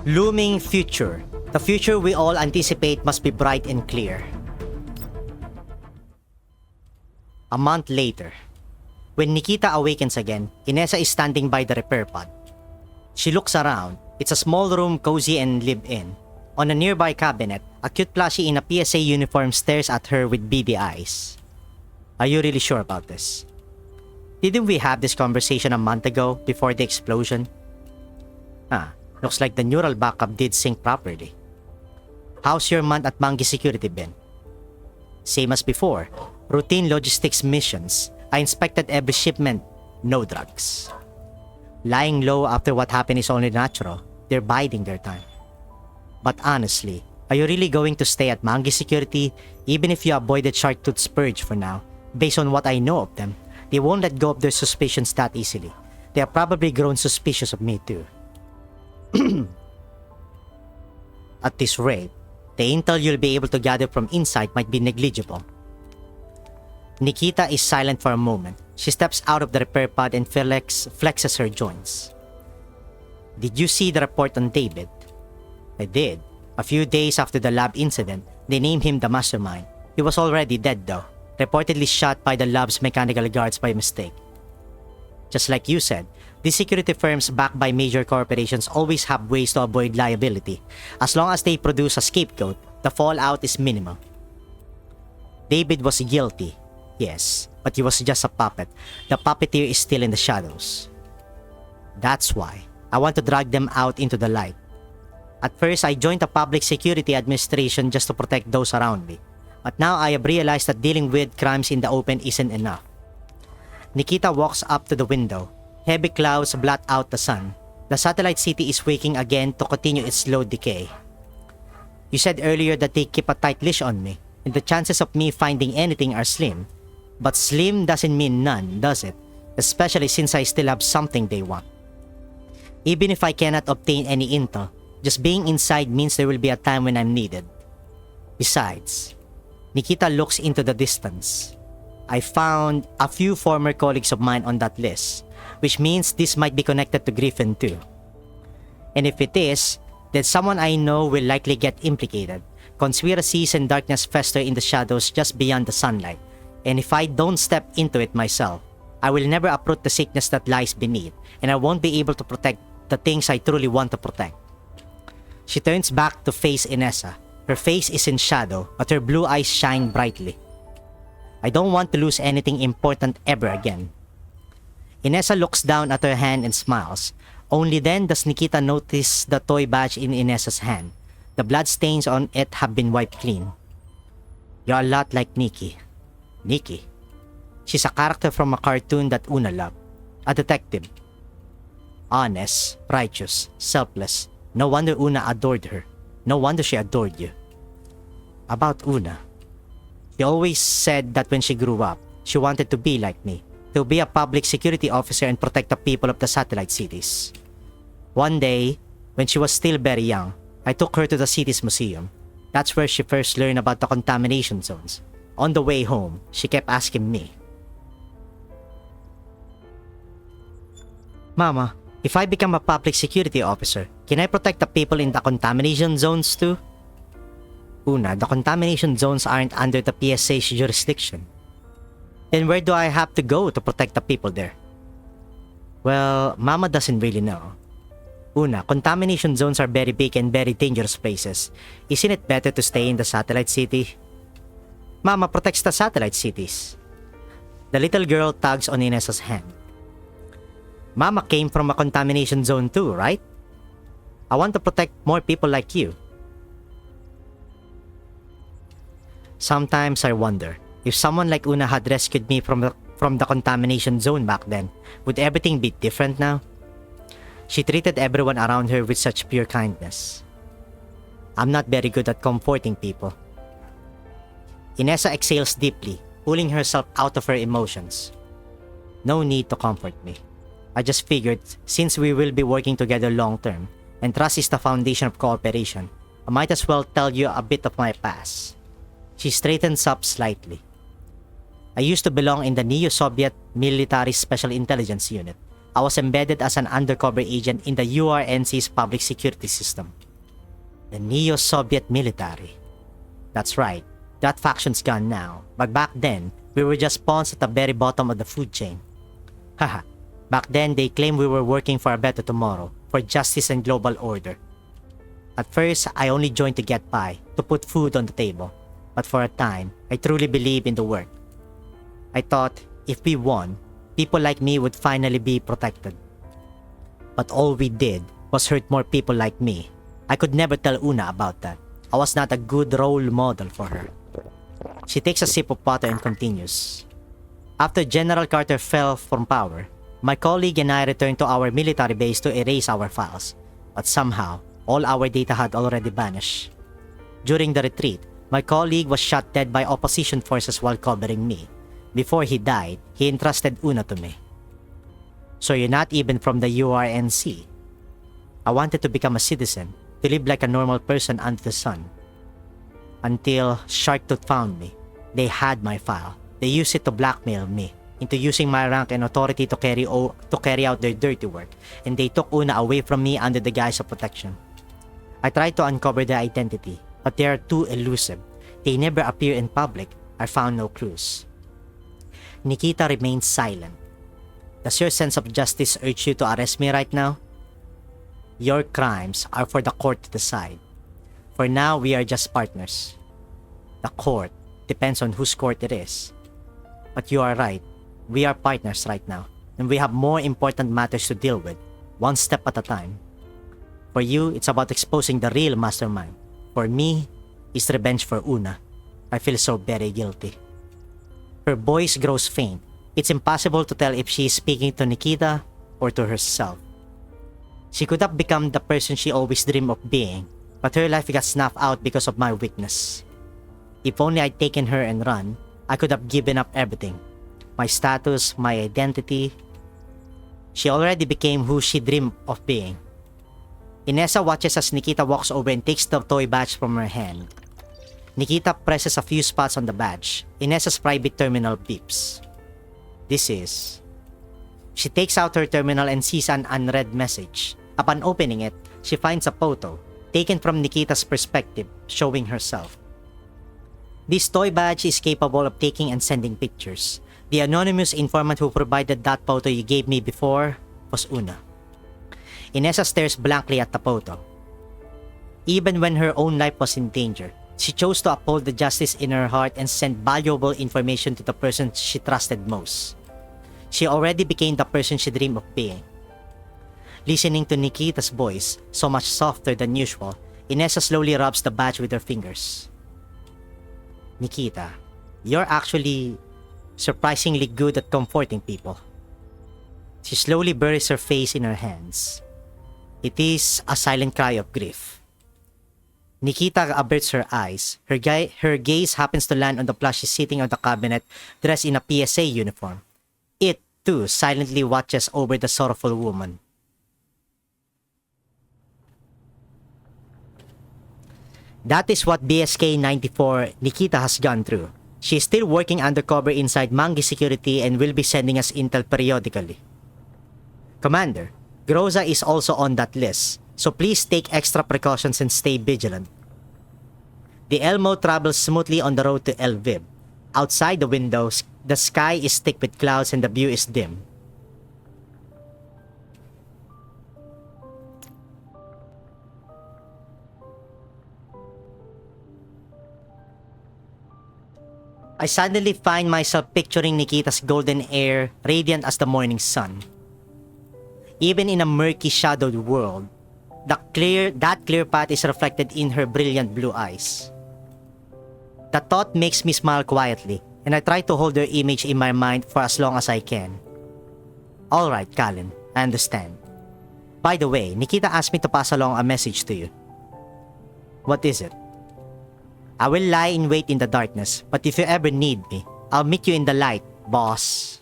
Looming future. The future we all anticipate must be bright and clear. A month later, when Nikita awakens again, Inessa is standing by the repair pod. She looks around. It's a small room, cozy and live-in. On a nearby cabinet, a cute plushie in a PSA uniform stares at her with beady eyes. Are you really sure about this? Didn't we have this conversation a month ago before the explosion? Looks like the neural backup did sync properly. How's your month at Mangi Security been? Same as before. Routine logistics missions. I inspected every shipment. No drugs. Lying low after what happened is only natural. They're biding their time. But honestly, are you really going to stay at Mangi Security even if you avoided Shark Tooth's purge for now? Based on what I know of them, they won't let go of their suspicions that easily. They have probably grown suspicious of me too. At this rate, the intel you'll be able to gather from inside might be negligible. Nikita is silent for a moment. She steps out of the repair pod and flexes her joints. Did you see the report on David? I did. A few days after the lab incident, they named him the mastermind. He was already dead though, reportedly shot by the lab's mechanical guards by mistake. Just like you said, these security firms backed by major corporations always have ways to avoid liability. As long as they produce a scapegoat, the fallout is minimal. David was guilty, yes, but he was just a puppet. The puppeteer is still in the shadows. That's why I want to drag them out into the light. At first, I joined the Public Security Administration just to protect those around me. But now I have realized that dealing with crimes in the open isn't enough. Nikita walks up to the window. Heavy clouds blot out the sun. The satellite city is waking again to continue its slow decay. You said earlier that they keep a tight leash on me, and the chances of me finding anything are slim. But slim doesn't mean none, does it? Especially since I still have something they want. Even if I cannot obtain any intel, just being inside means there will be a time when I'm needed. Besides, Nikita looks into the distance. I found a few former colleagues of mine on that list, which means this might be connected to Griffin too. And if it is, then someone I know will likely get implicated. Conspiracies and darkness fester in the shadows just beyond the sunlight, and if I don't step into it myself, I will never uproot the sickness that lies beneath, and I won't be able to protect the things I truly want to protect. She turns back to face Inessa. Her face is in shadow, but her blue eyes shine brightly. I don't want to lose anything important ever again. Inessa looks down at her hand and smiles. Only then does Nikita notice the toy badge in Inessa's hand. The blood stains on it have been wiped clean. You're a lot like Nikki. Nikki? She's a character from a cartoon that Una loved. A detective. Honest, righteous, selfless. No wonder Una adored her. No wonder she adored you. About Una. She always said that when she grew up, she wanted to be like me. To be a public security officer and protect the people of the satellite cities. One day, when she was still very young, I took her to the city's museum. That's where she first learned about the contamination zones. On the way home, she kept asking me, Mama, if I become a public security officer, can I protect the people in the contamination zones too? Una, the contamination zones aren't under the PSA's jurisdiction. Then where do I have to go to protect the people there? Well, Mama doesn't really know. Una, contamination zones are very big and very dangerous places. Isn't it better to stay in the satellite city? Mama protects the satellite cities. The little girl tugs on Inessa's hand. Mama came from a contamination zone too, right? I want to protect more people like you. Sometimes I wonder, if someone like Una had rescued me from the contamination zone back then, would everything be different now? She treated everyone around her with such pure kindness. I'm not very good at comforting people. Inessa exhales deeply, pulling herself out of her emotions. No need to comfort me. I just figured, since we will be working together long term, and trust is the foundation of cooperation, I might as well tell you a bit of my past. She straightens up slightly. I used to belong in the Neo-Soviet Military Special Intelligence Unit. I was embedded as an undercover agent in the URNC's public security system. The Neo-Soviet military. That's right, that faction's gone now, but back then, we were just pawns at the very bottom of the food chain. Haha, back then they claimed we were working for a better tomorrow, for justice and global order. At first, I only joined to get by, to put food on the table. But for a time, I truly believed in the work. I thought, if we won, people like me would finally be protected. But all we did was hurt more people like me. I could never tell Una about that. I was not a good role model for her. She takes a sip of water and continues. After General Carter fell from power, my colleague and I returned to our military base to erase our files. But somehow, all our data had already vanished. During the retreat, my colleague was shot dead by opposition forces while covering me. Before he died, he entrusted Una to me. So you're not even from the URNC. I wanted to become a citizen, to live like a normal person under the sun. Until Sharktooth found me. They had my file. They used it to blackmail me into using my rank and authority to carry out their dirty work, and they took Una away from me under the guise of protection. I tried to uncover their identity, but they are too elusive. They never appear in public. I found no clues. Nikita remains silent. Does your sense of justice urge you to arrest me right now? Your crimes are for the court to decide. For now, we are just partners. The court depends on whose court it is. But you are right. We are partners right now, and we have more important matters to deal with, one step at a time. For you, it's about exposing the real mastermind. For me, it's revenge for Una. I feel so very guilty. Her voice grows faint. It's impossible to tell if she is speaking to Nikita or to herself. She could have become the person she always dreamed of being, but her life got snuffed out because of my weakness. If only I'd taken her and run, I could have given up everything. My status, my identity. She already became who she dreamed of being. Inessa watches as Nikita walks over and takes the toy badge from her hand. Nikita presses a few spots on the badge. Inessa's private terminal beeps. This is... She takes out her terminal and sees an unread message. Upon opening it, she finds a photo, taken from Nikita's perspective, showing herself. This toy badge is capable of taking and sending pictures. The anonymous informant who provided that photo you gave me before was Una. Inessa stares blankly at the photo. Even when her own life was in danger, she chose to uphold the justice in her heart and send valuable information to the person she trusted most. She already became the person she dreamed of being. Listening to Nikita's voice, so much softer than usual, Inessa slowly rubs the badge with her fingers. Nikita, you're actually surprisingly good at comforting people. She slowly buries her face in her hands. It is a silent cry of grief. Nikita averts her eyes. Her gaze happens to land on the plushie sitting on the cabinet, dressed in a PSA uniform. It, too, silently watches over the sorrowful woman. That is what BSK-94 Nikita has gone through. She is still working undercover inside Mangi security and will be sending us intel periodically. Commander, Groza is also on that list, so please take extra precautions and stay vigilant. The Elmo travels smoothly on the road to Lviv. Outside the windows, the sky is thick with clouds and the view is dim. I suddenly find myself picturing Nikita's golden hair, radiant as the morning sun. Even in a murky, shadowed world, that clear path is reflected in her brilliant blue eyes. The thought makes me smile quietly, and I try to hold her image in my mind for as long as I can. Alright, Colin, I understand. By the way, Nikita asked me to pass along a message to you. What is it? I will lie in wait in the darkness, but if you ever need me, I'll meet you in the light, boss.